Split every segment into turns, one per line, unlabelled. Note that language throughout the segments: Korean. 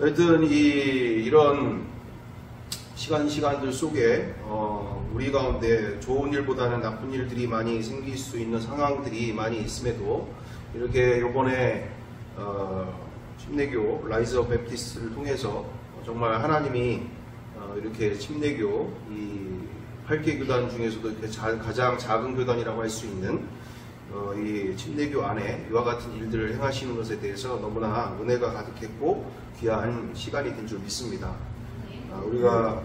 하여튼 이런 시간들 속에 우리 가운데 좋은 일보다는 나쁜 일들이 많이 생길 수 있는 상황들이 많이 있음에도 이렇게 요번에 침례교 라이즈 업 베프티스트를 통해서 정말 하나님이 이렇게 침례교 이 8개 교단 중에서도 이렇게 가장 작은 교단이라고 할 수 있는 이 침례교 안에 이와 같은 일들을 행하시는 것에 대해서 너무나 은혜가 가득했고 귀한 시간이 된 줄 믿습니다. 우리가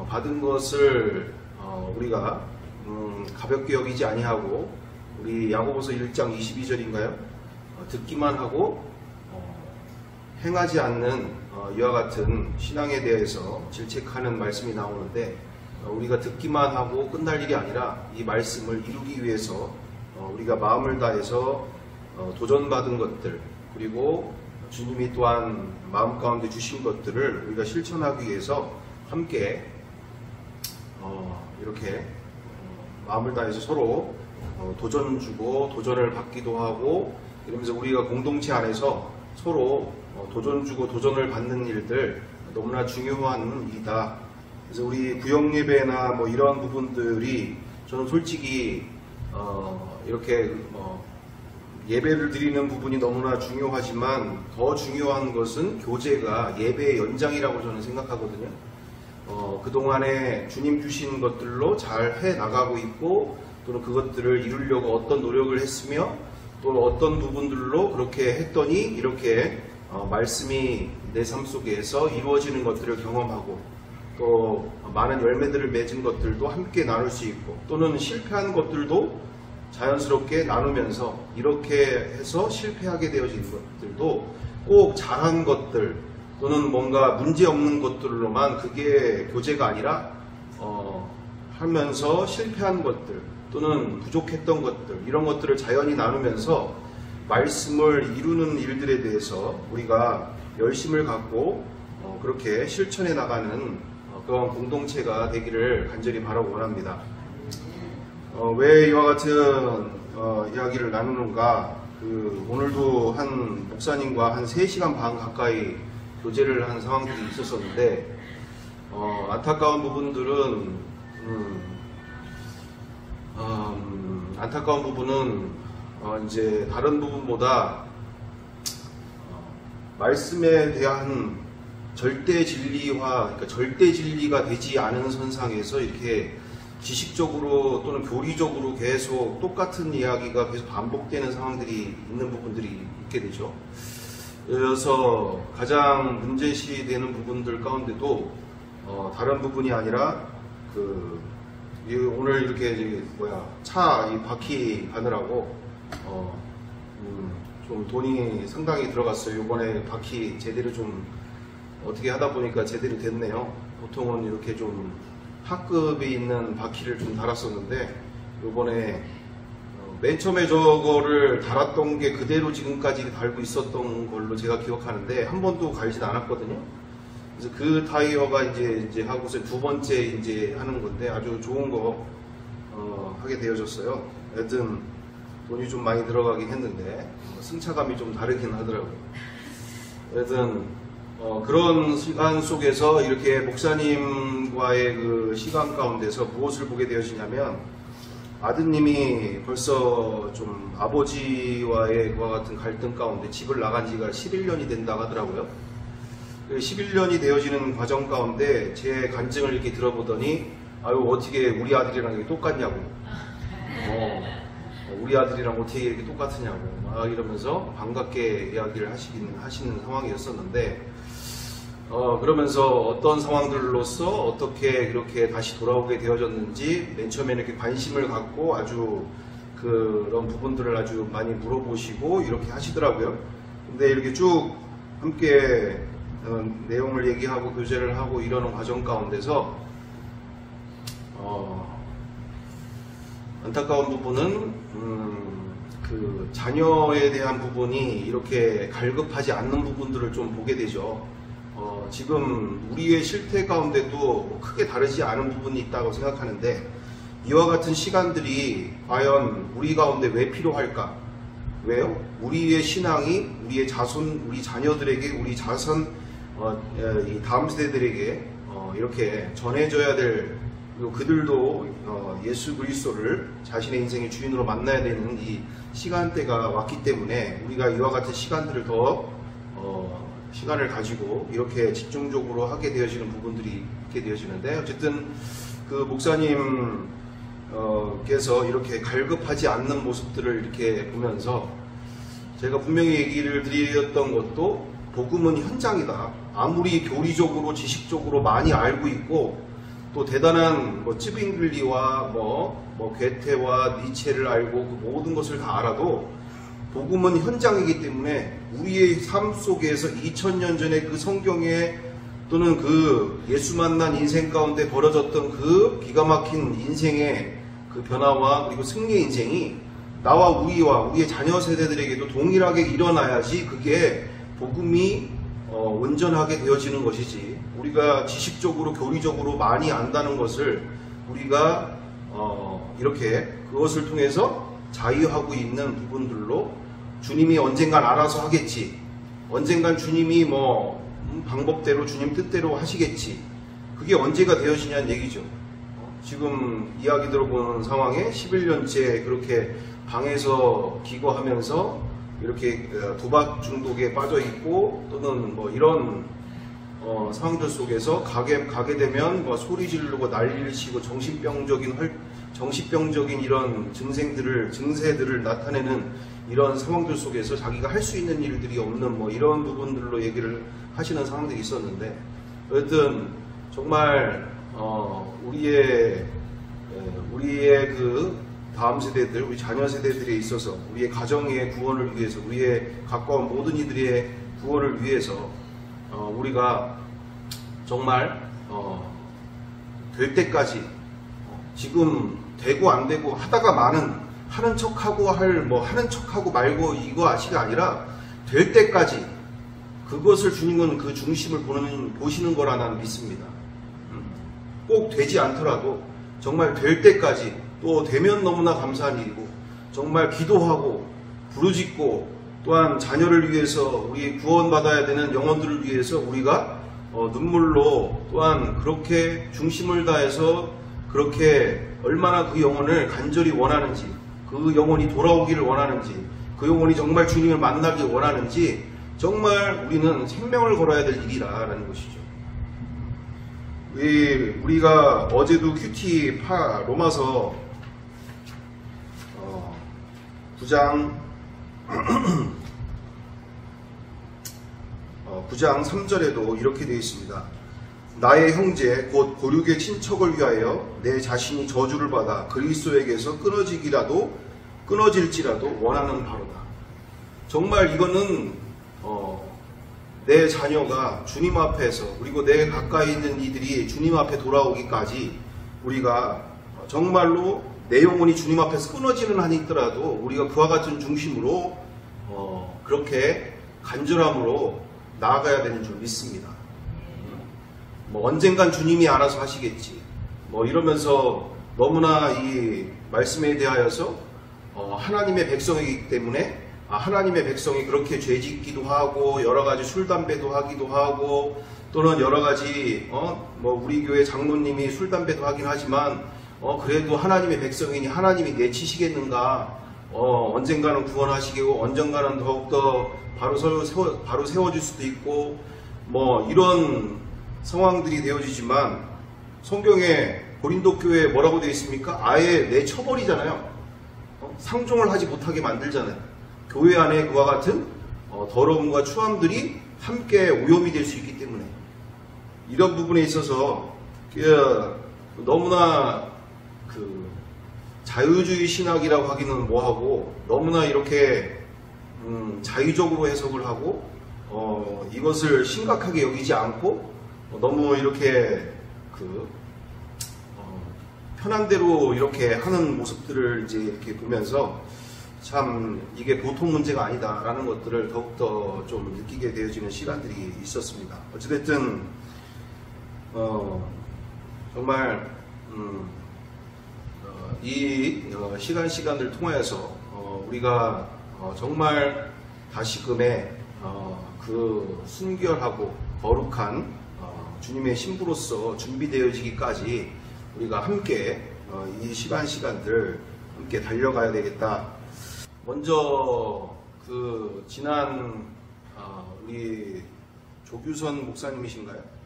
받은 것을 우리가 가볍게 여기지 아니하고 우리 야고보서 1장 22절인가요? 듣기만 하고 행하지 않는 이와 같은 신앙에 대해서 질책하는 말씀이 나오는데 우리가 듣기만 하고 끝날 일이 아니라 이 말씀을 이루기 위해서 우리가 마음을 다해서 도전받은 것들 그리고 주님이 또한 마음 가운데 주신 것들을 우리가 실천하기 위해서 함께 이렇게 마음을 다해서 서로 도전 주고 도전을 받기도 하고 이러면서 우리가 공동체 안에서 서로 도전 주고 도전을 받는 일들 너무나 중요한 일이다. 그래서 우리 구역 예배나 뭐 이런 부분들이 저는 솔직히 이렇게 예배를 드리는 부분이 너무나 중요하지만 더 중요한 것은 교제가 예배의 연장이라고 저는 생각하거든요. 그동안에 주님 주신 것들로 잘 해 나가고 있고 또는 그것들을 이루려고 어떤 노력을 했으며 또 어떤 부분들로 그렇게 했더니 이렇게 말씀이 내 삶 속에서 이루어지는 것들을 경험하고 또 많은 열매들을 맺은 것들도 함께 나눌 수 있고 또는 실패한 것들도 자연스럽게 나누면서 이렇게 해서 실패하게 되어진 것들도 꼭 잘한 것들 또는 뭔가 문제없는 것들로만 그게 교제가 아니라 하면서 실패한 것들 또는 부족했던 것들 이런 것들을 자연히 나누면서 말씀을 이루는 일들에 대해서 우리가 열심을 갖고 그렇게 실천해 나가는 그런 공동체가 되기를 간절히 바라고 원합니다. 왜 이와 같은 이야기를 나누는가? 오늘도 한 목사님과 한 3시간 반 가까이 교제를 한 상황들이 있었었는데 안타까운 부분들은 이제 다른 부분보다 말씀에 대한 절대 진리화, 그러니까 절대 진리가 되지 않은 선상에서 이렇게 지식적으로 또는 교리적으로 계속 똑같은 이야기가 계속 반복되는 상황들이 있는 부분들이 있게 되죠. 그래서 가장 문제시 되는 부분들 가운데도 다른 부분이 아니라 오늘 이렇게 차 이 바퀴 가느라고 좀 돈이 상당히 들어갔어요. 이번에 바퀴 제대로 좀 어떻게 하다 보니까 제대로 됐네요. 보통은 이렇게 좀 하급에 있는 바퀴를 좀 달았었는데 이번에 맨 처음에 저거를 달았던 게 그대로 지금까지 달고 있었던 걸로 제가 기억하는데 한 번도 갈진 않았거든요. 그래서 그 타이어가 이제 하고서 두 번째 이제 하는 건데 아주 좋은 거 하게 되어졌어요. 여튼 돈이 좀 많이 들어가긴 했는데 승차감이 좀 다르긴 하더라고요. 여튼 그런 시간 속에서 이렇게 목사님과의 그 시간 가운데서 무엇을 보게 되어지냐면 아드님이 벌써 좀 아버지와의 그와 같은 갈등 가운데 집을 나간 지가 11년이 된다고 하더라고요. 11년이 되어지는 과정 가운데 제 간증을 이렇게 들어보더니 아유 어떻게 우리 아들이랑 이렇게 똑같냐고 우리 아들이랑 어떻게 이렇게 똑같으냐고 막 이러면서 반갑게 이야기를 하시는 상황이었었는데 그러면서 어떤 상황들로서 어떻게 이렇게 다시 돌아오게 되어졌는지 맨 처음에는 이렇게 관심을 갖고 아주 그런 부분들을 아주 많이 물어보시고 이렇게 하시더라고요. 근데 이렇게 쭉 함께 내용을 얘기하고 교제를 하고 이러는 과정 가운데서 안타까운 부분은 그 자녀에 대한 부분이 이렇게 갈급하지 않는 부분들을 좀 보게 되죠. 지금 우리의 실태 가운데도 크게 다르지 않은 부분이 있다고 생각하는데 이와 같은 시간들이 과연 우리 가운데 왜 필요할까? 왜요? 우리의 신앙이 우리의 자손, 우리 자녀들에게 우리 자손 이 다음 세대들에게 이렇게 전해져야 될, 그리고 그들도 예수 그리스도를 자신의 인생의 주인으로 만나야 되는 이 시간대가 왔기 때문에 우리가 이와 같은 시간들을 더 시간을 가지고 이렇게 집중적으로 하게 되어지는 부분들이 있게 되어지는데, 어쨌든 그 목사님 께서 이렇게 갈급하지 않는 모습들을 이렇게 보면서 제가 분명히 얘기를 드렸던 것도, 복음은 현장이다. 아무리 교리적으로 지식적으로 많이 알고 있고 또 대단한 찌빙글리와 괴테와 니체를 알고 그 모든 것을 다 알아도 복음은 현장이기 때문에 우리의 삶 속에서 2000년 전에 그 성경에 또는 그 예수 만난 인생 가운데 벌어졌던 그 기가 막힌 인생의 그 변화와 그리고 승리의 인생이 나와 우리의 자녀 세대들에게도 동일하게 일어나야지 그게 복음이 온전하게 되어지는 것이지, 우리가 지식적으로 교리적으로 많이 안다는 것을 우리가 이렇게 그것을 통해서 자유하고 있는 부분들로 주님이 언젠간 알아서 하겠지, 언젠간 주님이 방법대로 주님 뜻대로 하시겠지, 그게 언제가 되어지냐는 얘기죠. 지금 이야기 들어보는 상황에 11년째 그렇게 방에서 기거하면서 이렇게 도박 중독에 빠져 있고 또는 이런 상황들 속에서 가게 되면 소리 지르고 난리를 치고 정신병적인 이런 증세들을 나타내는 이런 상황들 속에서 자기가 할 수 있는 일들이 없는 이런 부분들로 얘기를 하시는 상황들이 있었는데, 어쨌든 정말 우리의 그 다음 세대들, 우리 자녀 세대들에 있어서 우리의 가정의 구원을 위해서, 우리의 가까운 모든 이들의 구원을 위해서 우리가 정말 될 때까지, 지금 되고 안 되고 하다가 하는 척하고 하는 척하고 말고 이거가 아니라 될 때까지 그것을 주님은 그 중심을 보시는 거라 나는 믿습니다. 꼭 되지 않더라도 정말 될 때까지, 또 되면 너무나 감사한 일이고, 정말 기도하고 부르짖고 또한 자녀를 위해서, 우리 구원받아야 되는 영혼들을 위해서 우리가 눈물로 또한 그렇게 중심을 다해서 그렇게 얼마나 그 영혼을 간절히 원하는지, 그 영혼이 돌아오기를 원하는지, 그 영혼이 정말 주님을 만나길 원하는지 정말 우리는 생명을 걸어야 될 일이라는 것이죠. 우리가 어제도 큐티 로마서 9장 3절에도 이렇게 되어 있습니다. 나의 형제 곧 고륙의 친척을 위하여 내 자신이 저주를 받아 그리스도에게서 끊어질지라도 원하는 바로다. 정말 이거는 내 자녀가 주님 앞에서, 그리고 내 가까이 있는 이들이 주님 앞에 돌아오기까지 우리가 정말로 내 영혼이 주님 앞에서 끊어지는 한이 있더라도 우리가 그와 같은 중심으로 그렇게 간절함으로 나아가야 되는 줄 믿습니다. 언젠간 주님이 알아서 하시겠지 이러면서 너무나 이 말씀에 대하여서 하나님의 백성이기 때문에 하나님의 백성이 그렇게 죄짓기도 하고 여러가지 술 담배도 하기도 하고 또는 여러가지 우리 교회 장로님이 술 담배도 하긴 하지만 그래도 하나님의 백성이니 하나님이 내치시겠는가, 언젠가는 구원하시고 언젠가는 더욱더 바로 세워질 수도 있고 이런 상황들이 되어지지만, 성경에 고린도 교회에 뭐라고 되어 있습니까? 아예 내쳐버리잖아요. 상종을 하지 못하게 만들잖아요. 교회 안에 그와 같은 더러움과 추함들이 함께 오염이 될 수 있기 때문에, 이런 부분에 있어서 너무나 자유주의 신학이라고 하기는 뭐하고, 너무나 이렇게 자유적으로 해석을 하고 이것을 심각하게 여기지 않고 너무 이렇게 편한 대로 이렇게 하는 모습들을 이제 이렇게 보면서 참 이게 보통 문제가 아니다라는 것들을 더욱더 좀 느끼게 되어지는 시간들이 있었습니다. 어찌됐든 정말 이 시간을 통하여서 우리가 정말 다시금의 그 순결하고 거룩한 주님의 신부로서 준비되어지기까지 우리가 함께 이 시간들 함께 달려가야 되겠다. 먼저 그 지난 우리 조규선 목사님이신가요?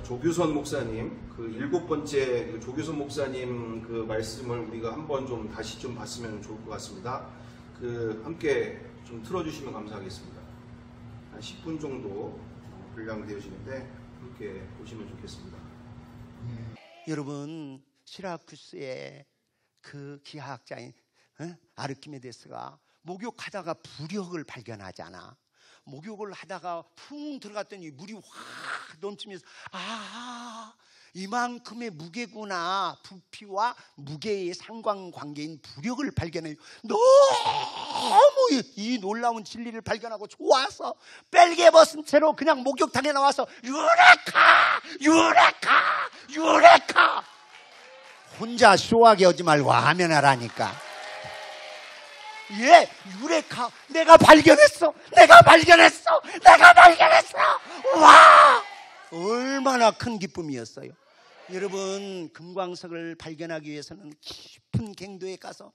조규선 목사님, 그 7번째 그 조규선 목사님 그 말씀을 우리가 한번 좀 다시 좀 봤으면 좋을 것 같습니다. 그 함께 좀 틀어주시면 감사하겠습니다. 한 10분 정도 분량되어지는데 함께 보시면 좋겠습니다.
여러분, 시라쿠스의 그 기하학자인 아르키메데스가 목욕하다가 부력을 발견하잖아. 목욕을 하다가 풍 들어갔더니 물이 확 넘치면서 이만큼의 무게구나. 부피와 무게의 상관관계인 부력을 발견해요. 너무 이 놀라운 진리를 발견하고 좋아서 뺄개 벗은 채로 그냥 목욕탕에 나와서 유레카 유레카 유레카 혼자 쇼하게 하지 말고 하면 하라니까. 예, 유레카, 내가 발견했어. 와! 얼마나 큰 기쁨이었어요. 여러분, 금광석을 발견하기 위해서는 깊은 갱도에 가서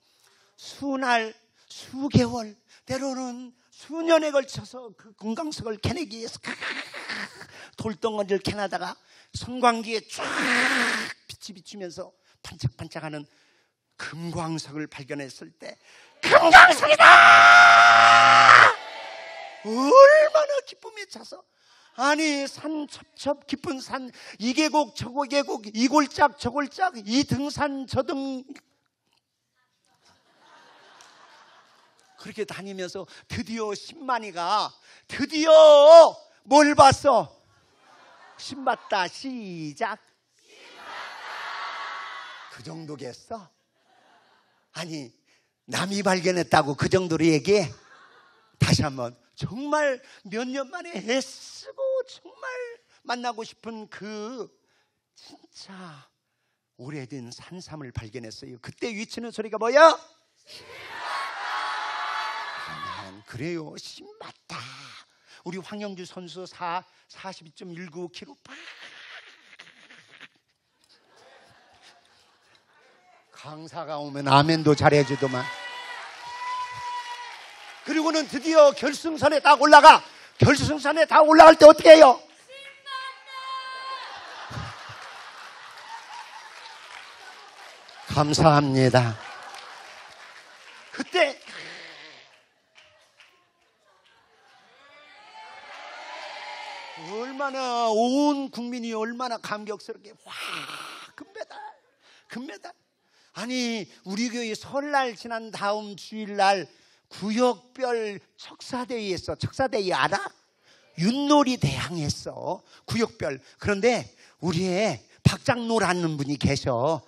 수날, 수개월, 때로는 수년에 걸쳐서 그 금광석을 캐내기 위해서 돌덩어리를 캐나다가 성광기에 쫙 빛이 비추면서 반짝반짝하는 금광석을 발견했을 때 금광석이다! 얼마나 기쁨에 차서, 아니 산 첩첩 깊은 산, 이 계곡 저 계곡, 이 골짝 저 골짝, 이 등산 저 등, 그렇게 다니면서 드디어 신만이가 드디어 뭘 봤어? 신봤다. 시작. 그 정도겠어? 아니 남이 발견했다고 그 정도로 얘기해? 다시 한번, 정말 몇 년 만에 애쓰고 정말 만나고 싶은 그 진짜 오래된 산삼을 발견했어요. 그때 위치는 소리가 뭐야? 신봤다. 그래요, 신봤다. 우리 황영주 선수 42.195kg 강사가 오면 아멘도 잘해주더만. 그리고는 드디어 결승선에 딱 올라가. 결승선에 다 올라갈 때 어떻게 해요? 감사합니다. 그때 얼마나 온 국민이 얼마나 감격스럽게 와, 금메달. 아니 우리 교회 설날 지난 다음 주일날 구역별 척사대회 했어. 척사대회 알아? 윷놀이 대항했어. 구역별. 그런데 우리의 박장로라는 분이 계셔.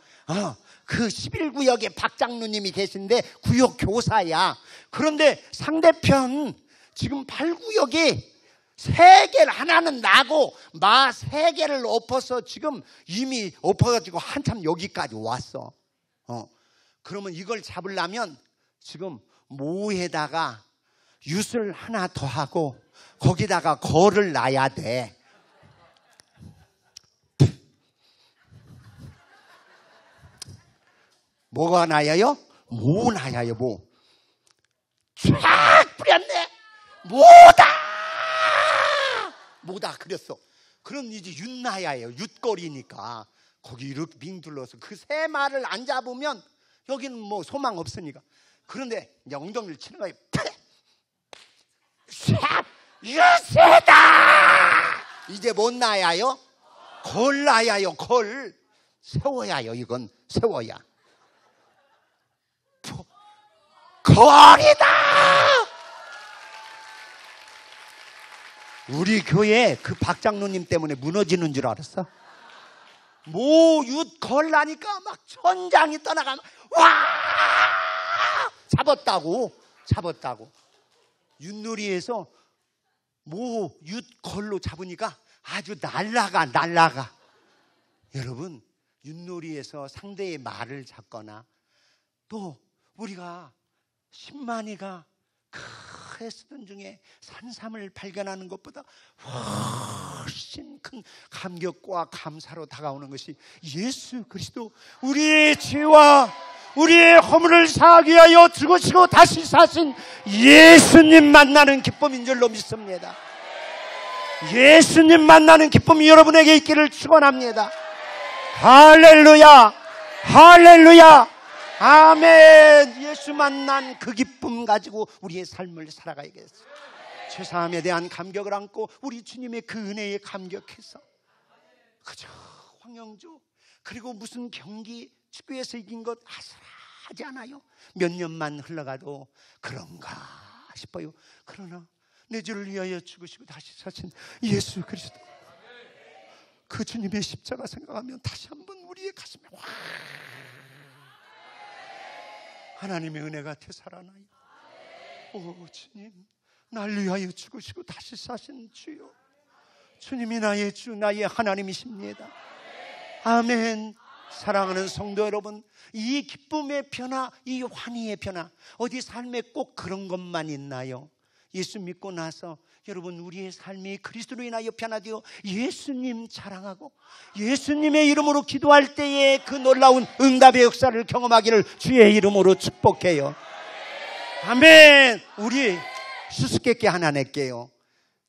그 11구역에 박장로님이 계신데 구역 교사야. 그런데 상대편 지금 8구역이 3개를, 하나는 나고 마 3개를 엎어서 지금 이미 엎어가지고 한참 여기까지 왔어. 그러면 이걸 잡으려면 지금 모에다가 윷을 하나 더 하고 거기다가 거를 놔야 돼. 뭐가 나야요? 모 나야요. 모. 쫙 뿌렸네. 모다 그랬어. 그럼 이제 윷나야예요. 윷거리니까 거기 이렇게 빙 둘러서 그 세 마를 안 잡으면 여기는 뭐 소망 없으니까. 그런데 이제 엉덩이를 치는 거예요. 샥! 유세다! 이제 못 나야요? 걸 나야요. 걸. 세워야요. 이건 세워야. 걸이다! 우리 교회 그 박장로님 때문에 무너지는 줄 알았어? 모윷 걸라니까 막 천장이 떠나가면 와! 잡았다고. 윷놀이에서 모윷 걸로 잡으니까 아주 날라가. 여러분, 윷놀이에서 상대의 말을 잡거나 또 우리가 10만이가 쓰던 중에 산삼을 발견하는 것보다 훨씬 큰 감격과 감사로 다가오는 것이 예수 그리스도, 우리의 죄와 우리의 허물을 사하기 위하여 죽으시고 다시 사신 예수님 만나는 기쁨인 줄로 믿습니다. 예수님 만나는 기쁨이 여러분에게 있기를 축원합니다. 할렐루야, 할렐루야, 아멘. 예수 만난 그 기쁨 가지고 우리의 삶을 살아가야겠어요. 죄사함에 대한 감격을 안고 우리 주님의 그 은혜에 감격해서 그저 황영조, 그리고 무슨 경기, 축구에서 이긴 것 아슬하지 않아요. 몇 년만 흘러가도 그런가 싶어요. 그러나 내 죄를 위하여 죽으시고 다시 사신 예수 그리스도, 그 주님의 십자가 생각하면 다시 한번 우리의 가슴에 와, 하나님의 은혜가 되살아나요. 오 주님, 날 위하여 죽으시고 다시 사신 주요, 주님이 나의 주, 나의 하나님이십니다. 아멘. 사랑하는 성도 여러분, 이 기쁨의 변화, 이 환희의 변화, 어디 삶에 꼭 그런 것만 있나요? 예수 믿고 나서 여러분, 우리의 삶이 그리스도로 인하여 변화되어 예수님 자랑하고 예수님의 이름으로 기도할 때에 그 놀라운 응답의 역사를 경험하기를 주의 이름으로 축복해요. 아멘. 우리 수수께끼 하나 낼게요.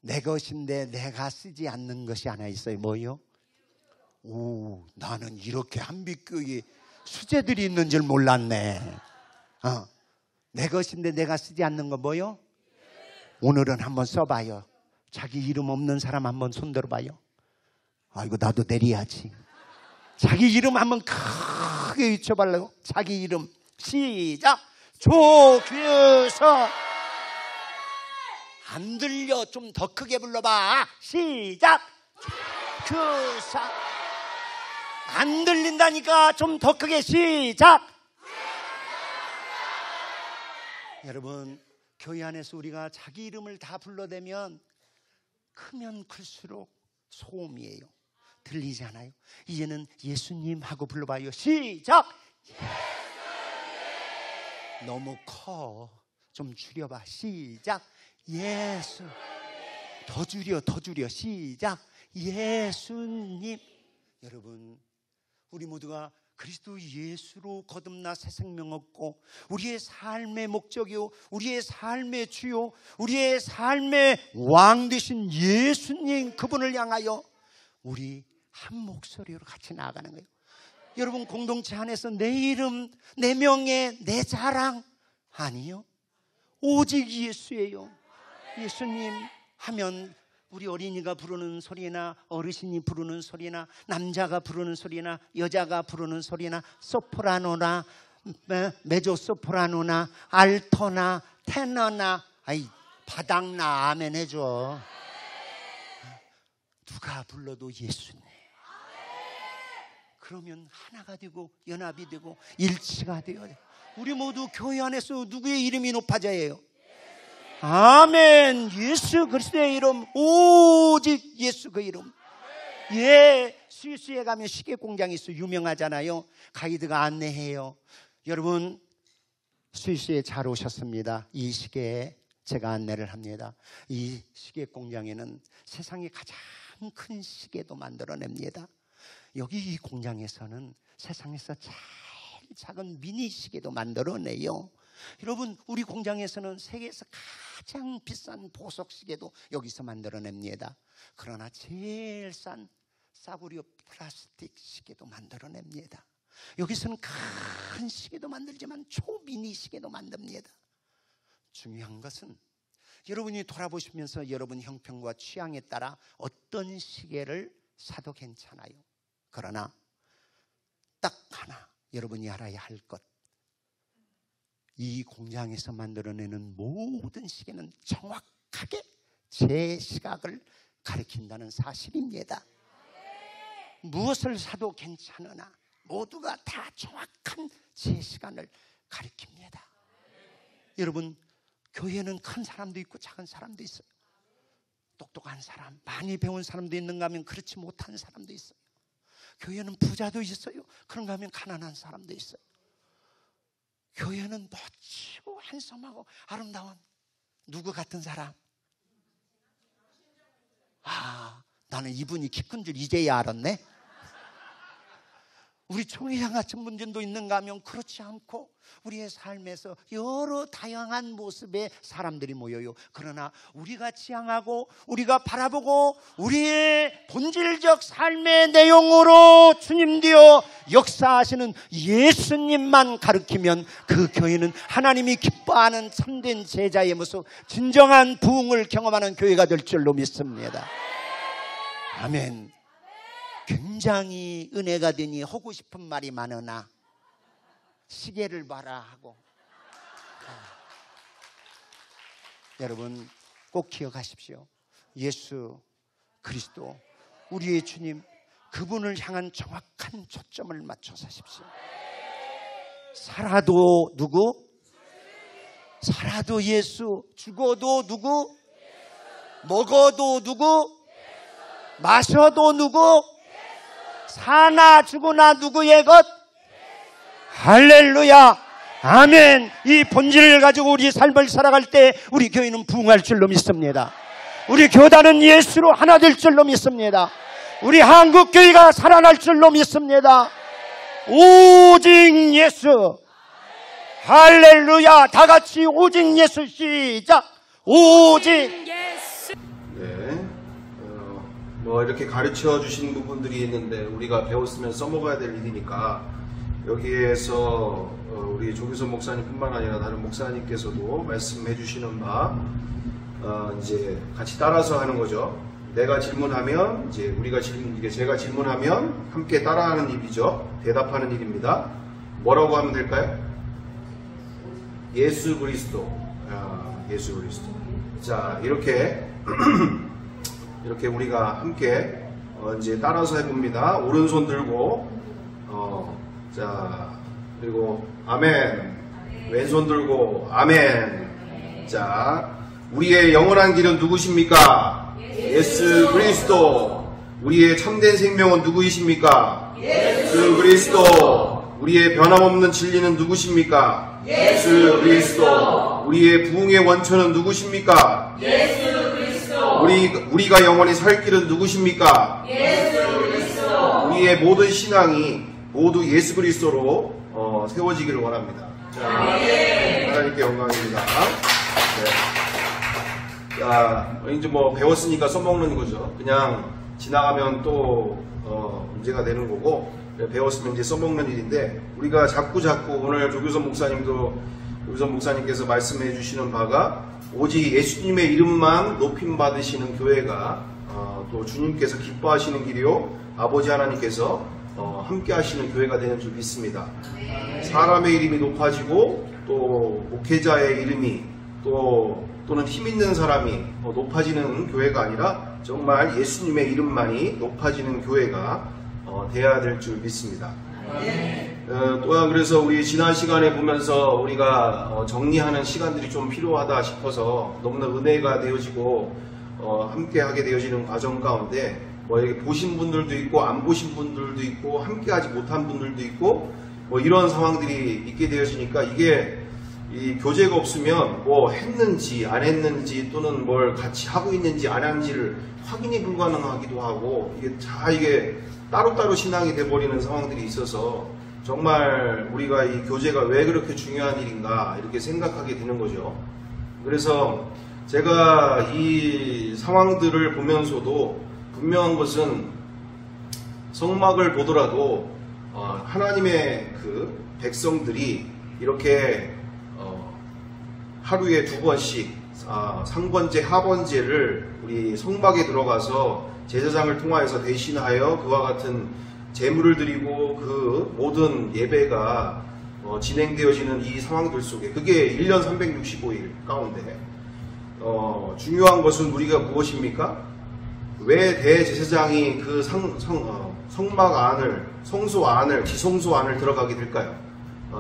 내 것인데 내가 쓰지 않는 것이 하나 있어요. 뭐요? 오, 나는 이렇게 한빛교회 수제들이 있는 줄 몰랐네. 내 것인데 내가 쓰지 않는 거 뭐요? 오늘은 한번 써봐요. 자기 이름 없는 사람 한번 손들어봐요. 아이고, 나도 내려야지. 자기 이름 한번 크게 외쳐봐요. 자기 이름. 시작. 조규석. 안 들려. 좀 더 크게 불러봐. 시작. 조규석. 안 들린다니까 좀 더 크게. 시작. 여러분, 교회 안에서 우리가 자기 이름을 다 불러대면 크면 클수록 소음이에요. 들리지 않아요? 이제는 예수님 하고 불러봐요. 시작. 예수님. 너무 커. 좀 줄여봐. 시작. 예수. 더 줄여. 시작. 예수님. 여러분, 우리 모두가 그리스도 예수로 거듭나 새 생명 얻고 우리의 삶의 목적이요, 우리의 삶의 주요, 우리의 삶의 왕 되신 예수님, 그분을 향하여 우리 한 목소리로 같이 나아가는 거예요. 여러분, 공동체 안에서 내 이름, 내 명예, 내 자랑 아니요, 오직 예수예요. 예수님 하면 우리 어린이가 부르는 소리나 어르신이 부르는 소리나 남자가 부르는 소리나 여자가 부르는 소리나 소프라노나 메조소프라노나 알토나 테너나, 아이 바닥나 아멘 해줘. 누가 불러도 예수님. 그러면 하나가 되고 연합이 되고 일치가 되어요. 우리 모두 교회 안에서 누구의 이름이 높아져야 해요? 아멘. 예수 그리스도의 이름, 오직 예수 그 이름. 예, 스위스에 가면 시계 공장이 있어 유명하잖아요. 가이드가 안내해요. 여러분, 스위스에 잘 오셨습니다. 이 시계에 제가 안내를 합니다. 이 시계 공장에는 세상에 가장 큰 시계도 만들어냅니다. 여기 이 공장에서는 세상에서 제일 작은 미니 시계도 만들어내요. 여러분, 우리 공장에서는 세계에서 가장 비싼 보석 시계도 여기서 만들어냅니다. 그러나 제일 싼 싸구려 플라스틱 시계도 만들어냅니다. 여기서는 큰 시계도 만들지만 초미니 시계도 만듭니다. 중요한 것은 여러분이 돌아보시면서 여러분 형편과 취향에 따라 어떤 시계를 사도 괜찮아요. 그러나 딱 하나 여러분이 알아야 할 것, 이 공장에서 만들어내는 모든 시계는 정확하게 제 시각을 가리킨다는 사실입니다. 무엇을 사도 괜찮으나 모두가 다 정확한 제 시간을 가리킵니다. 여러분, 교회는 큰 사람도 있고 작은 사람도 있어요. 똑똑한 사람, 많이 배운 사람도 있는가 하면 그렇지 못한 사람도 있어요. 교회는 부자도 있어요. 그런가 하면 가난한 사람도 있어요. 교회는 멋지고 한섬하고 아름다운 누구 같은 사람? 나는 이분이 키 큰 줄 이제야 알았네. 우리 총회장 같은 분들도 있는가 하면 그렇지 않고 우리의 삶에서 여러 다양한 모습의 사람들이 모여요. 그러나 우리가 지향하고 우리가 바라보고 우리의 본질적 삶의 내용으로 주님 되어 역사하시는 예수님만 가르치면 그 교회는 하나님이 기뻐하는 참된 제자의 모습, 진정한 부흥을 경험하는 교회가 될 줄로 믿습니다. 아멘. 굉장히 은혜가 되니 하고 싶은 말이 많으나 시계를 봐라 하고 여러분 꼭 기억하십시오. 예수 그리스도 우리의 주님, 그분을 향한 정확한 초점을 맞춰 사십시오. 살아도 누구? 살아도 예수. 죽어도 누구? 먹어도 누구? 마셔도 누구? 사나 죽으나 누구의 것? 할렐루야, 아멘. 이 본질을 가지고 우리 삶을 살아갈 때 우리 교회는 부흥할 줄로 믿습니다. 우리 교단은 예수로 하나 될 줄로 믿습니다. 우리 한국교회가 살아날 줄로 믿습니다. 오직 예수. 할렐루야. 다 같이 오직 예수. 시작. 오직 예수.
네. 이렇게 가르쳐 주신 부분들이 있는데 우리가 배웠으면 써먹어야 될 일이니까 여기에서 우리 조규선 목사님뿐만 아니라 다른 목사님께서도 말씀해 주시는 바 이제 같이 따라서 하는 거죠. 내가 질문하면 이제 제가 질문하면 함께 따라하는 일이죠. 대답하는 일입니다. 뭐라고 하면 될까요? 예수 그리스도. 예수 그리스도. 자, 이렇게 이렇게 우리가 함께 이제 따라서 해봅니다. 오른손 들고 자, 그리고 아멘. 왼손 들고 아멘. 자, 우리의 영원한 길은 누구십니까? 예수 그리스도. 우리의 참된 생명은 누구이십니까? 예수 그리스도. 우리의 변함없는 진리는 누구십니까? 예수 그리스도. 우리의 부흥의 원천은 누구십니까? 예수 그리스도. 우리가 영원히 살 길은 누구십니까? 예수 그리스도. 우리의 모든 신앙이 모두 예수 그리스도로 세워지기를 원합니다. 자, 하나님께 영광입니다. 네. 자, 이제 뭐 배웠으니까 써먹는 거죠. 그냥 지나가면 또 문제가 되는 거고, 배웠으면 이제 써먹는 일인데, 우리가 자꾸 오늘 조규선 목사님께서 말씀해 주시는 바가 오직 예수님의 이름만 높임 받으시는 교회가 또 주님께서 기뻐하시는 길이요 아버지 하나님께서 함께 하시는 교회가 되는 줄 믿습니다. 사람의 이름이 높아지고 또 목회자의 이름이 또는 힘 있는 사람이 높아지는 교회가 아니라 정말 예수님의 이름만이 높아지는 교회가 되어야 될 줄 믿습니다. 또한 그래서 우리 지난 시간에 보면서 우리가 정리하는 시간들이 좀 필요하다 싶어서 너무나 은혜가 되어지고 함께 하게 되어지는 과정 가운데 뭐 이렇게 보신 분들도 있고 안 보신 분들도 있고 함께 하지 못한 분들도 있고 뭐 이런 상황들이 있게 되어지니까 이게 이 교제가 없으면 뭐 했는지 안 했는지 또는 뭘 같이 하고 있는지 안 하는지를 확인이 불가능하기도 하고 이게 따로따로 신앙이 돼버리는 상황들이 있어서 정말 우리가 이 교제가 왜 그렇게 중요한 일인가 이렇게 생각하게 되는 거죠. 그래서 제가 이 상황들을 보면서도 분명한 것은 성막을 보더라도 하나님의 그 백성들이 이렇게 하루에 2번씩 상번제 하번제를 우리 성막에 들어가서 제사장을 통하여서 대신하여 그와 같은 제물을 드리고 그 모든 예배가 진행되어지는 이 상황들 속에 그게 1년 365일 가운데 중요한 것은 우리가 무엇입니까? 왜 대제사장이 그 성막 안을 성소 안을 지성소 안을 들어가게 될까요?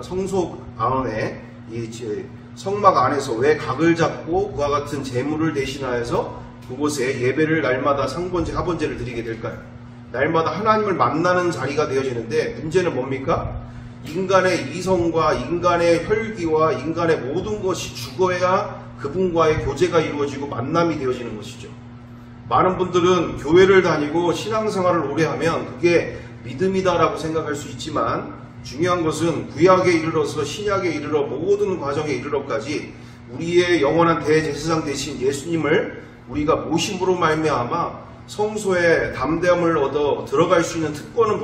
성소 안에 성막 안에서 왜 각을 잡고 그와 같은 제물을 대신하여서 그곳에 예배를 날마다 상번제 하번제를 드리게 될까요? 날마다 하나님을 만나는 자리가 되어지는데, 문제는 뭡니까? 인간의 이성과 인간의 혈기와 인간의 모든 것이 죽어야 그분과의 교제가 이루어지고 만남이 되어지는 것이죠. 많은 분들은 교회를 다니고 신앙생활을 오래 하면 그게 믿음이다라고 생각할 수 있지만, 중요한 것은 구약에 이르러서 신약에 이르러 모든 과정에 이르러까지 우리의 영원한 대제사장 되신 예수님을 우리가 모심으로 말미암아 성소에 담대함을 얻어 들어갈 수 있는 특권은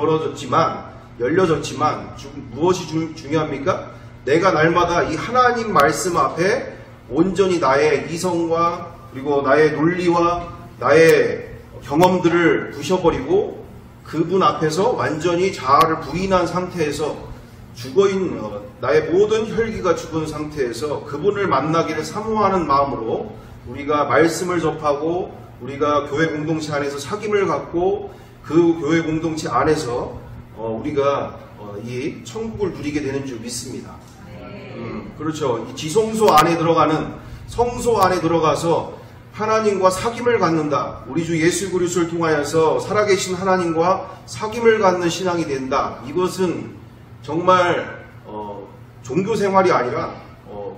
열려졌지만 무엇이 중요합니까? 내가 날마다 이 하나님 말씀 앞에 온전히 나의 이성과 그리고 나의 논리와 나의 경험들을 부셔버리고 그분 앞에서 완전히 자아를 부인한 상태에서 죽어있는 나의 모든 혈기가 죽은 상태에서 그분을 만나기를 사모하는 마음으로 우리가 말씀을 접하고 우리가 교회 공동체 안에서 사귐을 갖고 그 교회 공동체 안에서 우리가 이 천국을 누리게 되는 줄 믿습니다. 그렇죠. 이 지성소 안에 들어가는 성소 안에 들어가서 하나님과 사귐을 갖는다. 우리 주 예수 그리스도를 통하여서 살아계신 하나님과 사귐을 갖는 신앙이 된다. 이것은 정말 종교 생활이 아니라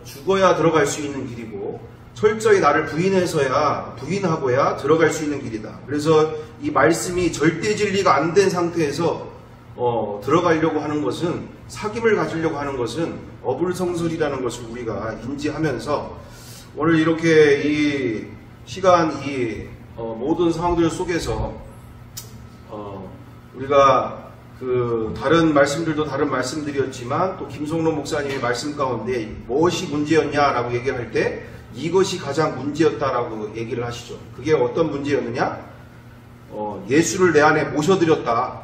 죽어야 들어갈 수 있는 길이고 철저히 나를 부인하고야 들어갈 수 있는 길이다. 그래서 이 말씀이 절대 진리가 안 된 상태에서 들어가려고 하는 것은, 사귐을 가지려고 하는 것은 어불성설이라는 것을 우리가 인지하면서 오늘 이렇게 이 시간 모든 상황들 속에서 우리가 그 다른 말씀들도 다른 말씀들이었지만 또 김성록 목사님의 말씀 가운데 무엇이 문제였냐라고 얘기를 할 때 이것이 가장 문제였다라고 얘기를 하시죠. 그게 어떤 문제였느냐? 예수를 내 안에 모셔드렸다.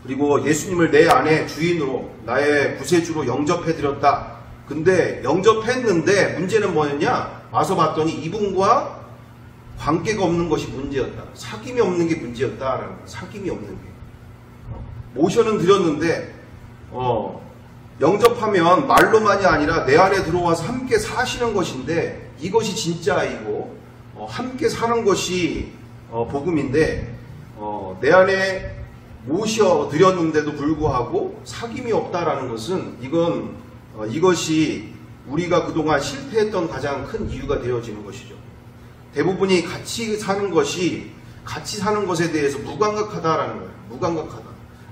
그리고 예수님을 내 안에 주인으로 나의 구세주로 영접해드렸다. 근데 영접했는데 문제는 뭐였냐? 와서 봤더니 이분과 관계가 없는 것이 문제였다. 사귐이 없는 게 문제였다라는 거예요. 사귐이 없는 게. 모셔는 드렸는데 영접하면 말로만이 아니라 내 안에 들어와서 함께 사시는 것인데 이것이 진짜이고 함께 사는 것이 복음인데 내 안에 모셔드렸는데도 불구하고 사귐이 없다라는 것은 이것이 우리가 그동안 실패했던 가장 큰 이유가 되어지는 것이죠. 대부분이 같이 사는 것에 대해서 무감각하다라는 거예요. 무감각하다.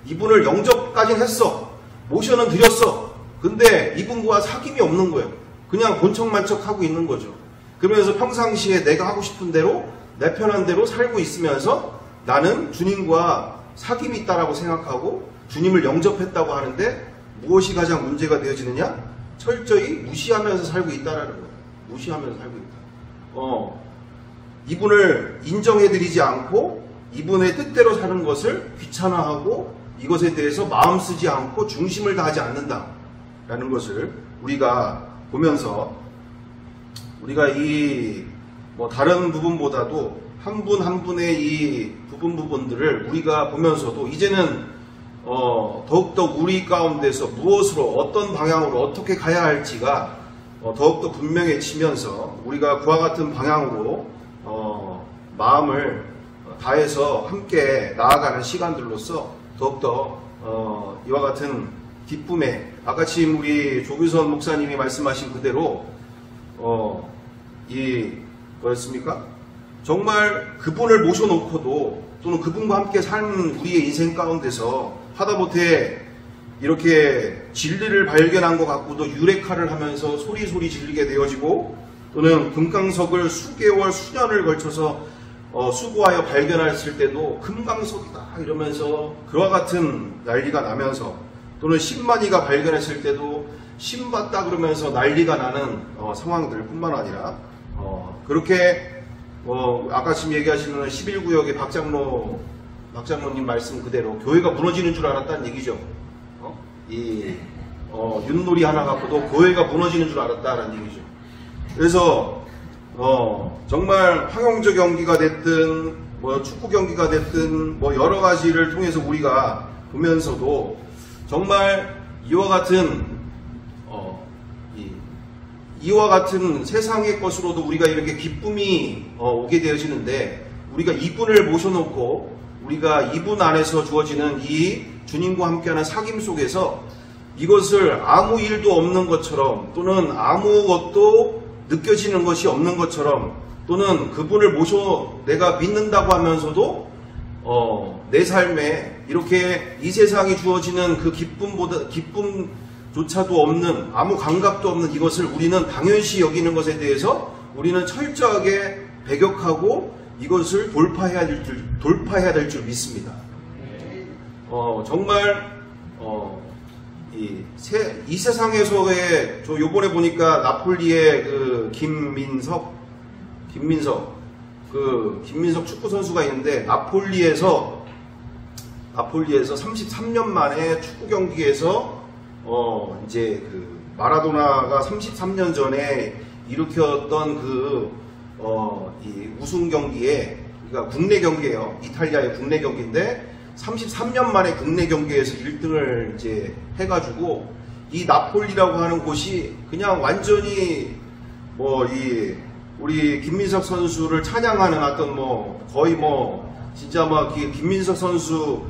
이분을 영접까지는 했어. 모셔는 드렸어. 근데 이분과 사귐이 없는 거예요. 그냥 본척만척 하고 있는 거죠. 그러면서 평상시에 내가 하고 싶은 대로 내 편한 대로 살고 있으면서 나는 주님과 사귐이 있다라고 생각하고 주님을 영접했다고 하는데 무엇이 가장 문제가 되어지느냐? 철저히 무시하면서 살고 있다라는 거예요. 무시하면서 살고 있다. 이분을 인정해드리지 않고 이분의 뜻대로 사는 것을 귀찮아하고 이것에 대해서 마음 쓰지 않고 중심을 다하지 않는다라는 것을 우리가 보면서 우리가 다른 부분보다도 한 분 한 분의 이 부분들을 우리가 보면서도 이제는 더욱더 우리 가운데서 무엇으로 어떤 방향으로 어떻게 가야 할지가 더욱더 분명해지면서 우리가 그와 같은 방향으로 마음을 다해서 함께 나아가는 시간들로서 더욱더 이와 같은 기쁨에 아까 지금 우리 조규선 목사님이 말씀하신 그대로 뭐였습니까? 정말 그분을 모셔놓고도 또는 그분과 함께 사는 우리의 인생 가운데서 하다못해 이렇게 진리를 발견한 것 같고도 유레카를 하면서 소리소리 질리게 되어지고 또는 금강석을 수개월 수년을 걸쳐서 수고하여 발견했을 때도 금강석이다 이러면서 그와 같은 난리가 나면서 또는 신만이가 발견했을 때도 신봤다 그러면서 난리가 나는 상황들 뿐만 아니라 그렇게 아까 지금 얘기하시는 11구역의 박장로님 말씀 그대로 교회가 무너지는 줄 알았다는 얘기죠. 윷놀이 하나 갖고도 교회가 무너지는 줄 알았다는 얘기죠. 그래서 정말 황영조 경기가 됐든 축구 경기가 됐든 여러 가지를 통해서 우리가 보면서도 정말 이와 같은 세상의 것으로도 우리가 이렇게 기쁨이 오게 되어지는데 우리가 이분을 모셔놓고 우리가 이분 안에서 주어지는 이 주님과 함께하는 사귐 속에서 이것을 아무 일도 없는 것처럼 또는 아무것도 느껴지는 것이 없는 것처럼 또는 그분을 모셔 내가 믿는다고 하면서도 내 삶에 이렇게 이 세상이 주어지는 그 기쁨조차도 없는 아무 감각도 없는 이것을 우리는 당연시 여기는 것에 대해서 우리는 철저하게 배격하고 이것을 돌파해야 될 줄 믿습니다. 정말 이 세상에서의 저 요번에 보니까 나폴리의 그 김민석 축구 선수가 있는데 나폴리에서 33년 만에 축구 경기에서 이제 그 마라도나가 33년 전에 일으켰던 이 우승 경기에, 그러니까 국내 경기예요. 이탈리아의 국내 경기인데 33년 만에 국내 경기에서 1등을 이제 해가지고 이 나폴리라고 하는 곳이 그냥 완전히 우리 김민석 선수를 찬양하는 어떤 거의 진짜 김민석 선수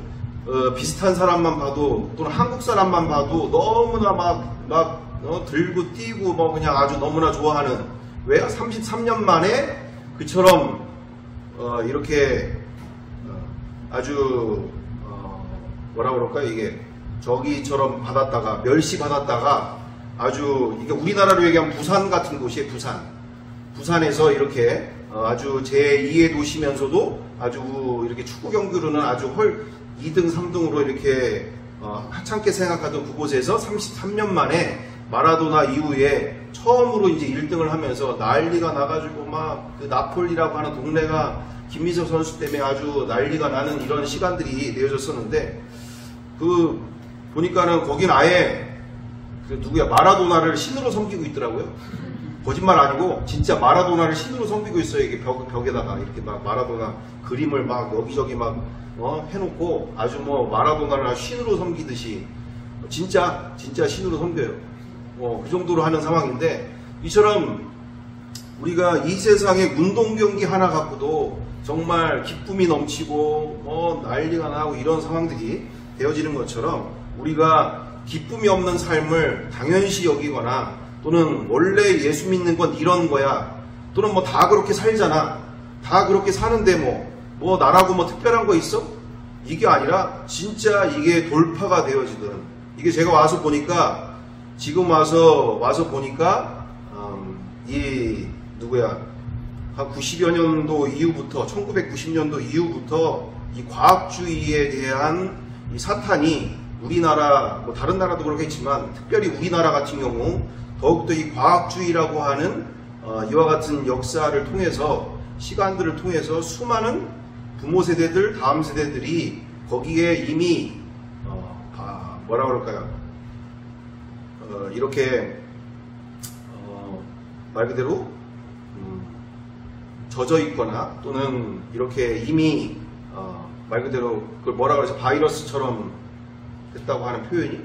비슷한 사람만 봐도 또는 한국 사람만 봐도 너무나 들고 뛰고 그냥 아주 너무나 좋아하는, 왜 33년 만에 그처럼 이렇게 아주 뭐라 그럴까요, 이게 저기처럼 받았다가 멸시받았다가 아주 이게 우리나라로 얘기하면 부산 같은 곳이에요. 부산에서 이렇게 아주 제2의 도시면서도 아주 이렇게 축구 경기로는 아주 2등 3등으로 이렇게 하찮게 생각하던 그곳에서 33년 만에 마라도나 이후에 처음으로 이제 1등을 하면서 난리가 나가지고 그 나폴리라고 하는 동네가 김민석 선수 때문에 아주 난리가 나는 이런 시간들이 되어졌었는데, 보니까는 거긴 아예 마라도나를 신으로 섬기고 있더라고요. 거짓말 아니고 진짜 마라도나를 신으로 섬기고 있어요. 이게 벽에다가 이렇게 마라도나 그림을 여기저기 해놓고 아주 마라도나를 신으로 섬기듯이 진짜 신으로 섬겨요. 그 정도로 하는 상황인데, 이처럼 우리가 이 세상의 운동 경기 하나 갖고도 정말 기쁨이 넘치고 난리가 나고 이런 상황들이 되어지는 것처럼 우리가 기쁨이 없는 삶을 당연시 여기거나 또는 원래 예수 믿는 건 이런 거야 또는 다 그렇게 살잖아, 다 그렇게 사는데 나라고 특별한 거 있어? 이게 아니라 진짜 이게 돌파가 되어지든, 이게 제가 와서 보니까 지금 와서 보니까 한 90여 년도 이후부터 1990년도 이후부터 이 과학주의에 대한 이 사탄이 우리나라 다른 나라도 그렇겠지만 특별히 우리나라 같은 경우 더욱더 이 과학주의라고 하는 이와 같은 역사를 통해서 시간들을 통해서 수많은 부모 세대들 다음 세대들이 거기에 이미 뭐라 그럴까요? 이렇게 말 그대로 젖어 있거나 또는 이렇게 이미 말 그대로 그걸 뭐라 그러죠? 바이러스처럼 됐다고 하는 표현이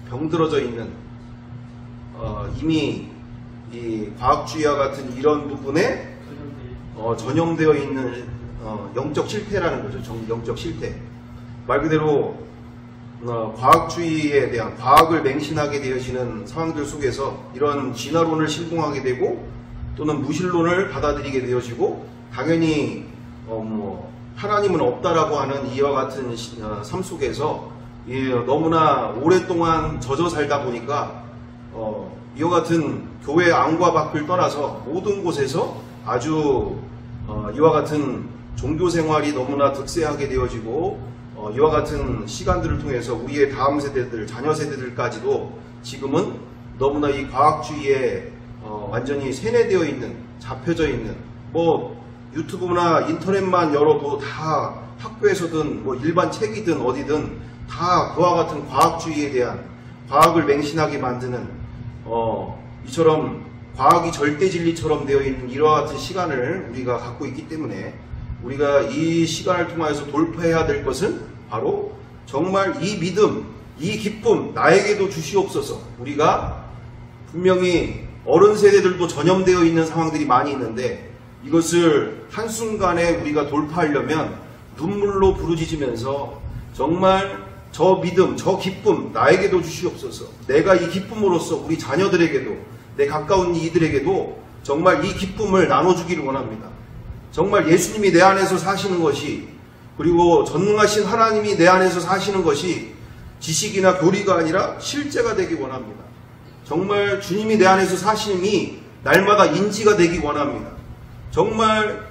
병들어져 있는 이미 이 과학주의와 같은 이런 부분에 전염되어 있는 영적 실태라는 거죠. 영적 실태. 말 그대로 과학주의에 대한 과학을 맹신하게 되어지는 상황들 속에서 이런 진화론을 신봉하게 되고 또는 무신론을 받아들이게 되어지고 당연히 하나님은 없다라고 하는 이와 같은 삶 속에서 너무나 오랫동안 젖어 살다 보니까 이와 같은 교회 안과 밖을 떠나서 모든 곳에서 아주 이와 같은 종교 생활이 너무나 득세하게 되어지고 이와 같은 시간들을 통해서 우리의 다음 세대들, 자녀 세대들까지도 지금은 너무나 이 과학주의에 완전히 세뇌되어 있는, 잡혀져 있는, 유튜브나 인터넷만 열어도 다 학교에서든 일반 책이든 어디든 다 그와 같은 과학주의에 대한 과학을 맹신하게 만드는 이처럼 과학이 절대 진리처럼 되어 있는 이와 같은 시간을 우리가 갖고 있기 때문에 우리가 이 시간을 통해서 돌파해야 될 것은 바로 정말 이 믿음, 이 기쁨 나에게도 주시옵소서. 우리가 분명히 어른 세대들도 전염되어 있는 상황들이 많이 있는데 이것을 한순간에 우리가 돌파하려면 눈물로 부르짖으면서 정말 저 믿음, 저 기쁨 나에게도 주시옵소서. 내가 이 기쁨으로써 우리 자녀들에게도, 내 가까운 이들에게도 정말 이 기쁨을 나눠주기를 원합니다. 정말 예수님이 내 안에서 사시는 것이, 그리고 전능하신 하나님이 내 안에서 사시는 것이 지식이나 교리가 아니라 실제가 되기 원합니다. 정말 주님이 내 안에서 사심이 날마다 인지가 되기 원합니다. 정말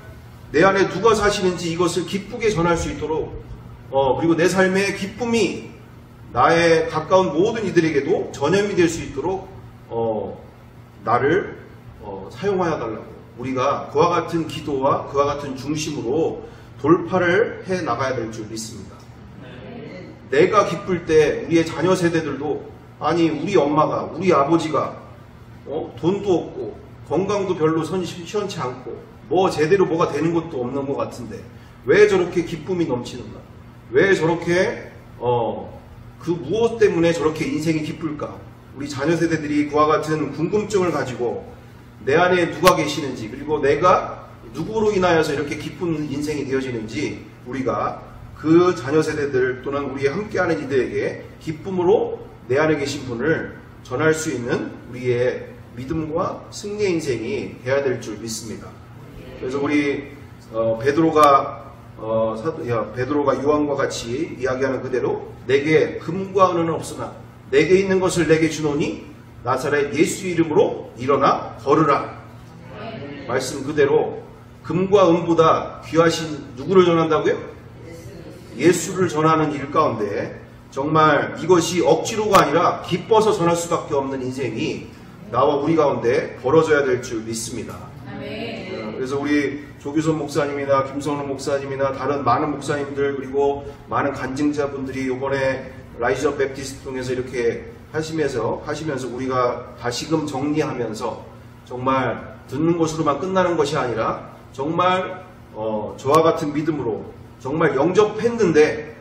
내 안에 누가 사시는지 이것을 기쁘게 전할 수 있도록, 그리고 내 삶의 기쁨이 나의 가까운 모든 이들에게도 전염이 될 수 있도록 나를 사용하여 달라고, 우리가 그와 같은 기도와 그와 같은 중심으로 돌파를 해 나가야 될 줄 믿습니다. 내가 기쁠 때 우리의 자녀 세대들도, 아니 우리 엄마가, 우리 아버지가 돈도 없고 건강도 별로 시원치 않고 뭐 제대로 뭐가 되는 것도 없는 것 같은데 왜 저렇게 기쁨이 넘치는가, 왜 저렇게 그 무엇 때문에 저렇게 인생이 기쁠까. 우리 자녀 세대들이 그와 같은 궁금증을 가지고 내 안에 누가 계시는지, 그리고 내가 누구로 인하여서 이렇게 기쁜 인생이 되어지는지 우리가 그 자녀 세대들 또는 우리 함께하는 이들에게 기쁨으로 내 안에 계신 분을 전할 수 있는 우리의 믿음과 승리의 인생이 되어야 될 줄 믿습니다. 그래서 우리 베드로가 요한과 같이 이야기하는 그대로 내게 금과 은은 없으나 내게 있는 것을 내게 주노니 나사렛 예수 이름으로 일어나 걸으라. 말씀 그대로 금과 은보다 귀하신 누구를 전한다고요? 예수를 전하는 일 가운데 정말 이것이 억지로가 아니라 기뻐서 전할 수밖에 없는 인생이 나와 우리 가운데 벌어져야 될 줄 믿습니다. 그래서 우리 조규선 목사님이나 김성훈 목사님이나 다른 많은 목사님들, 그리고 많은 간증자분들이 이번에 라이즈 업 베프티스트 통해서 이렇게 하시면서 우리가 다시금 정리하면서 정말 듣는 것으로만 끝나는 것이 아니라 정말 저와 같은 믿음으로 정말 영접했는데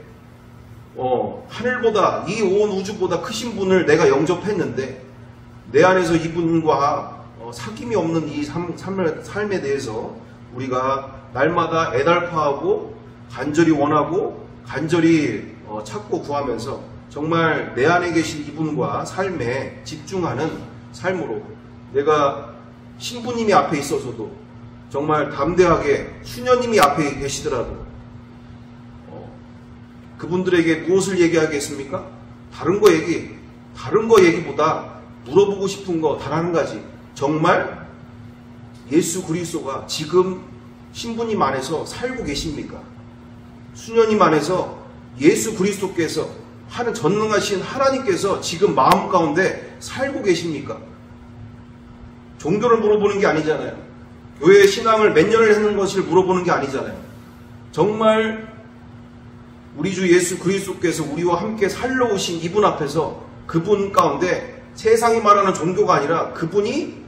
하늘보다, 이 온 우주보다 크신 분을 내가 영접했는데 내 안에서 이분과 사귐이 없는 이 삶에 대해서 우리가 날마다 애달파하고 간절히 원하고 간절히 찾고 구하면서 정말 내 안에 계신 이분과 삶에 집중하는 삶으로, 내가 신부님이 앞에 있어서도 정말 담대하게 수녀님이 앞에 계시더라도 그분들에게 무엇을 얘기하겠습니까? 다른 거 얘기보다 물어보고 싶은 거 단 한 가지, 정말 예수 그리스도가 지금 신부님 안에서 살고 계십니까? 수녀님 안에서 예수 그리스도께서 하는 전능하신 하나님께서 지금 마음 가운데 살고 계십니까? 종교를 물어보는 게 아니잖아요. 교회 신앙을 몇 년을 했는 것을 물어보는 게 아니잖아요. 정말 우리 주 예수 그리스도께서 우리와 함께 살러 오신 이분 앞에서, 그분 가운데 세상이 말하는 종교가 아니라 그분이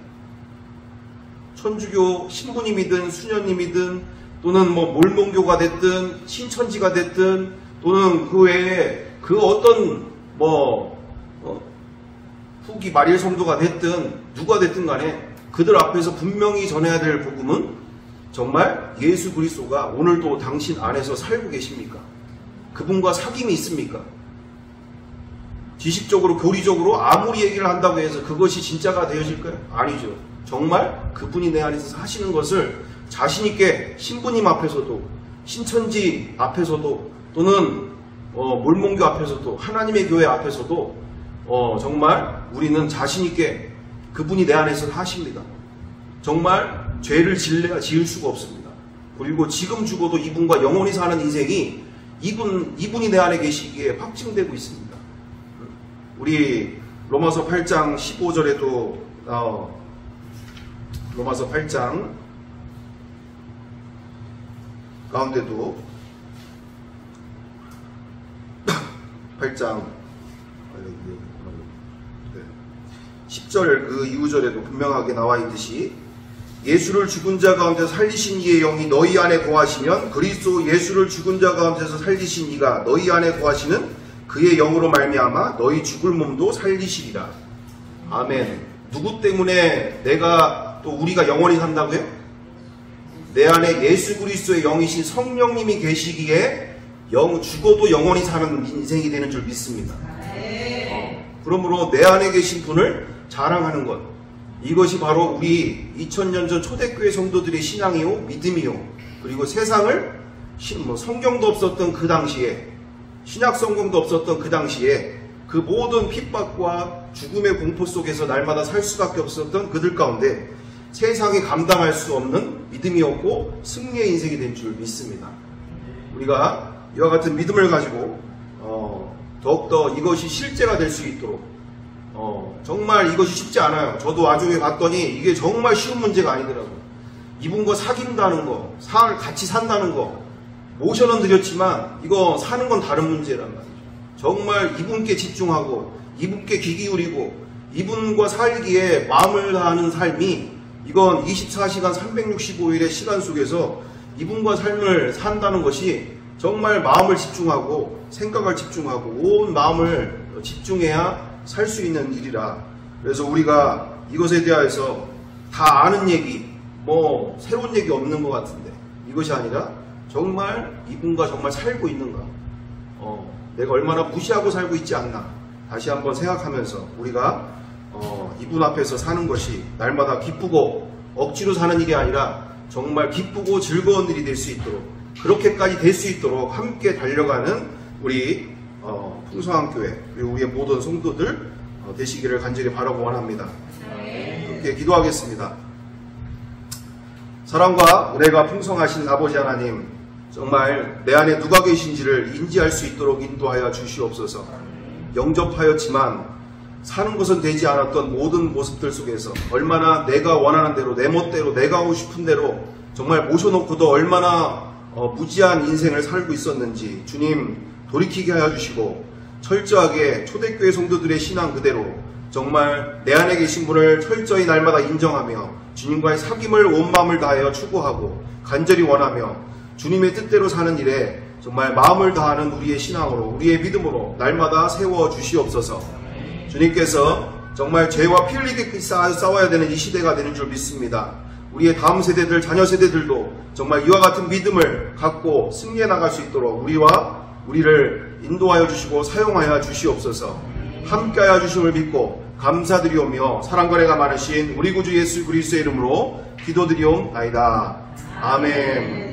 천주교 신부님이든 수녀님이든 또는 뭐 몰몬교가 됐든 신천지가 됐든 또는 그 외에 그 어떤 후기 마릴 성도가 됐든 누가 됐든 간에 그들 앞에서 분명히 전해야 될 복음은 정말 예수 그리스도가 오늘도 당신 안에서 살고 계십니까? 그분과 사귐이 있습니까? 지식적으로 교리적으로 아무리 얘기를 한다고 해서 그것이 진짜가 되어질까요? 아니죠. 정말 그분이 내 안에서 사시는 것을 자신있게 신부님 앞에서도 신천지 앞에서도 또는 몰몬교 앞에서도 하나님의 교회 앞에서도 정말 우리는 자신있게 그분이 내 안에서 사십니다. 정말 죄를 지을 수가 없습니다. 그리고 지금 죽어도 이분과 영원히 사는 인생이 이분이 내 안에 계시기에 확증되고 있습니다. 우리 로마서 8장 15절에도 로마서 8장 가운데도 8장 10절 그 이후절에도 분명하게 나와 있듯이 예수를 죽은 자 가운데서 살리신 이의 영이 너희 안에 거하시면 그리스도 예수를 죽은 자 가운데서 살리신 이가 너희 안에 거하시는 그의 영으로 말미암아 너희 죽을 몸도 살리시리라. 아멘. 누구 때문에 우리가 영원히 산다고요? 내 안에 예수 그리스도의 영이신 성령님이 계시기에 죽어도 영원히 사는 인생이 되는 줄 믿습니다. 그러므로 내 안에 계신 분을 자랑하는 것, 이것이 바로 우리 2000년 전 초대교회 성도들의 신앙이요, 믿음이요, 그리고 세상을 성경도 없었던 그 당시에, 신약 성경도 없었던 그 당시에 그 모든 핍박과 죽음의 공포 속에서 날마다 살 수밖에 없었던 그들 가운데 세상이 감당할 수 없는 믿음이었고 승리의 인생이 된 줄 믿습니다. 우리가 이와 같은 믿음을 가지고 더욱더 이것이 실제가 될 수 있도록 정말 이것이 쉽지 않아요. 저도 나중에 봤더니 이게 정말 쉬운 문제가 아니더라고요. 이분과 사귄다는 거, 같이 산다는 거, 모션은 드렸지만 이거 사는 건 다른 문제란 말이죠. 정말 이분께 집중하고 이분께 귀 기울이고 이분과 살기에 마음을 다하는 삶이, 이건 24시간 365일의 시간 속에서 이분과 삶을 산다는 것이 정말 마음을 집중하고 생각을 집중하고 온 마음을 집중해야 살 수 있는 일이라. 그래서 우리가 이것에 대하여서 다 아는 얘기, 새로운 얘기 없는 것 같은데, 이것이 아니라 정말 이분과 정말 살고 있는가, 내가 얼마나 무시하고 살고 있지 않나 다시 한번 생각하면서 우리가 이분 앞에서 사는 것이 날마다 기쁘고 억지로 사는 일이 아니라 정말 기쁘고 즐거운 일이 될 수 있도록, 그렇게까지 될 수 있도록 함께 달려가는 우리 풍성한교회 그리고 우리의 모든 성도들 되시기를 간절히 바라고 원합니다. 그렇게 기도하겠습니다. 사랑과 은혜가 풍성하신 아버지 하나님, 정말 내 안에 누가 계신지를 인지할 수 있도록 인도하여 주시옵소서. 영접하였지만 사는 것은 되지 않았던 모든 모습들 속에서 얼마나 내가 원하는 대로, 내 멋대로, 내가 하고 싶은 대로 정말 모셔놓고도 얼마나 무지한 인생을 살고 있었는지 주님 돌이키게 하여 주시고, 철저하게 초대교회 성도들의 신앙 그대로 정말 내 안에 계신 분을 철저히 날마다 인정하며 주님과의 사귐을 온 마음을 다하여 추구하고 간절히 원하며 주님의 뜻대로 사는 일에 정말 마음을 다하는 우리의 신앙으로, 우리의 믿음으로 날마다 세워 주시옵소서. 주님께서 정말 죄와 피 흘리게 싸워야 되는 이 시대가 되는 줄 믿습니다. 우리의 다음 세대들, 자녀 세대들도 정말 이와 같은 믿음을 갖고 승리해 나갈 수 있도록 우리를 인도하여 주시고 사용하여 주시옵소서. 함께하여 주심을 믿고 감사드리오며 사랑과 은혜가 많으신 우리 구주 예수 그리스도의 이름으로 기도드리옵나이다. 아멘.